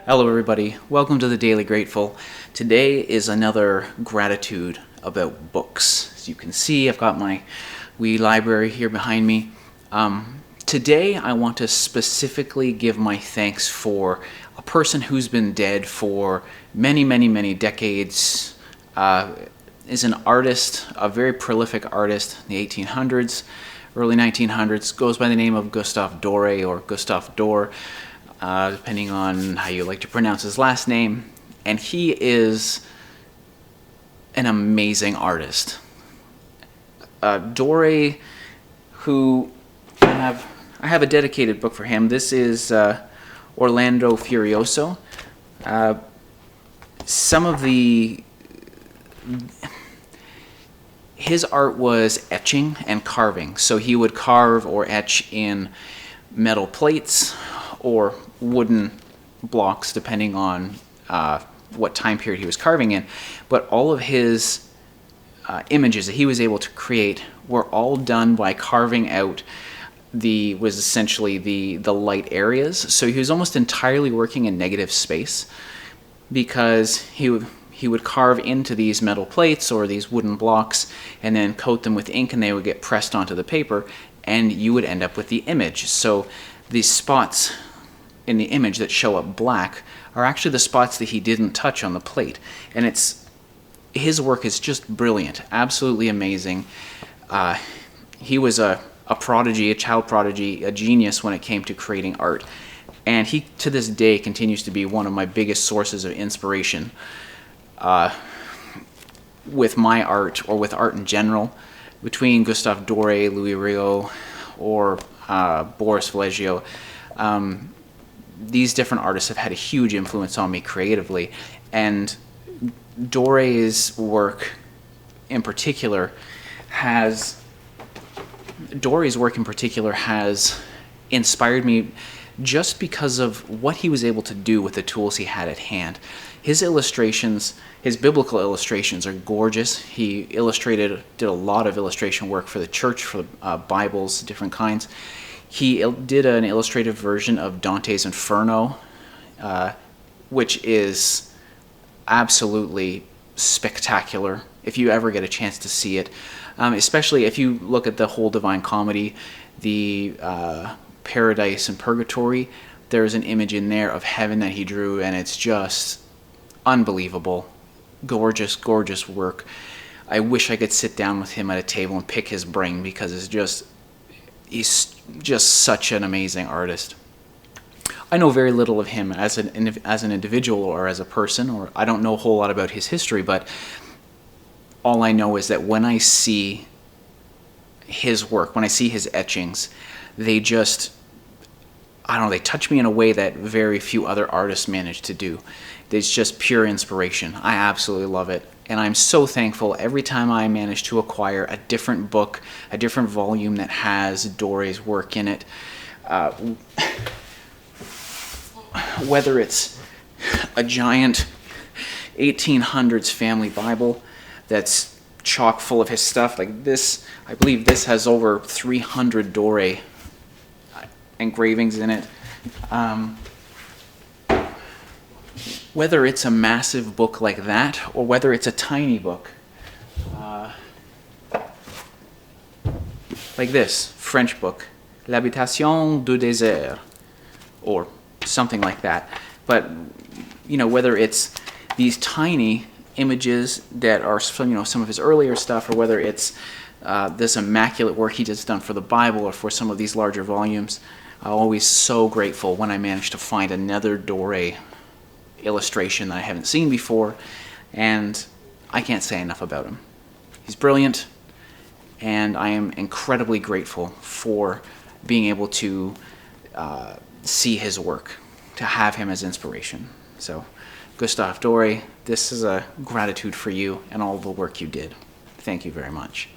Hello everybody, welcome to the Daily Grateful. Today is another gratitude about books. As you can see, I've got my wee library here behind me. Today I want to specifically give my thanks for a person who's been dead for many decades. Is an artist, a very prolific artist in the 1800s, early 1900s, goes by the name of Gustave Dore or Gustave Dore. Depending on how you like to pronounce his last name. And he is an amazing artist. Dore, who I have a dedicated book for him. This is Orlando Furioso. His art was etching and carving. So he would carve or etch in metal plates or wooden blocks, depending on what time period he was carving in. But all of his images that he was able to create were all done by carving out essentially the light areas. So he was almost entirely working in negative space, because he would carve into these metal plates or these wooden blocks and then coat them with ink, and they would get pressed onto the paper, and you would end up with the image. So these spots in the image that show up black are actually the spots that he didn't touch on the plate. And his work is just brilliant, absolutely amazing. He was a prodigy, a child prodigy, a genius when it came to creating art. And he, to this day, continues to be one of my biggest sources of inspiration with my art, or with art in general. Between Gustave Dore, Louis Rigaud, or Boris Vallejo, these different artists have had a huge influence on me creatively. And Dore's work in particular has inspired me just because of what he was able to do with the tools he had at hand. His illustrations, his biblical illustrations, are gorgeous. He did a lot of illustration work for the church, for Bibles, different kinds. He did an illustrative version of Dante's Inferno, which is absolutely spectacular if you ever get a chance to see it. Especially if you look at the whole Divine Comedy, the Paradise and Purgatory, there's an image in there of heaven that he drew, and it's just unbelievable. Gorgeous work. I wish I could sit down with him at a table and pick his brain, because he's just such an amazing artist. I know very little of him as an individual or as a person, or I don't know a whole lot about his history, but all I know is that when I see his work, when I see his etchings, they touch me in a way that very few other artists manage to do. It's just pure inspiration. I absolutely love it. And I'm so thankful every time I manage to acquire a different book, a different volume that has Dore's work in it. Whether it's a giant 1800s family Bible that's chock full of his stuff, like this, I believe this has over 300 Dore engravings in it. Whether it's a massive book like that, or whether it's a tiny book, like this French book, L'Habitation du Désert, or something like that. But whether it's these tiny images that are some of his earlier stuff, or whether it's this immaculate work he just done for the Bible or for some of these larger volumes, I'm always so grateful when I manage to find another Dore illustration that I haven't seen before, and I can't say enough about him. He's brilliant, and I am incredibly grateful for being able to see his work, to have him as inspiration. So, Gustave Dore, this is a gratitude for you and all the work you did. Thank you very much.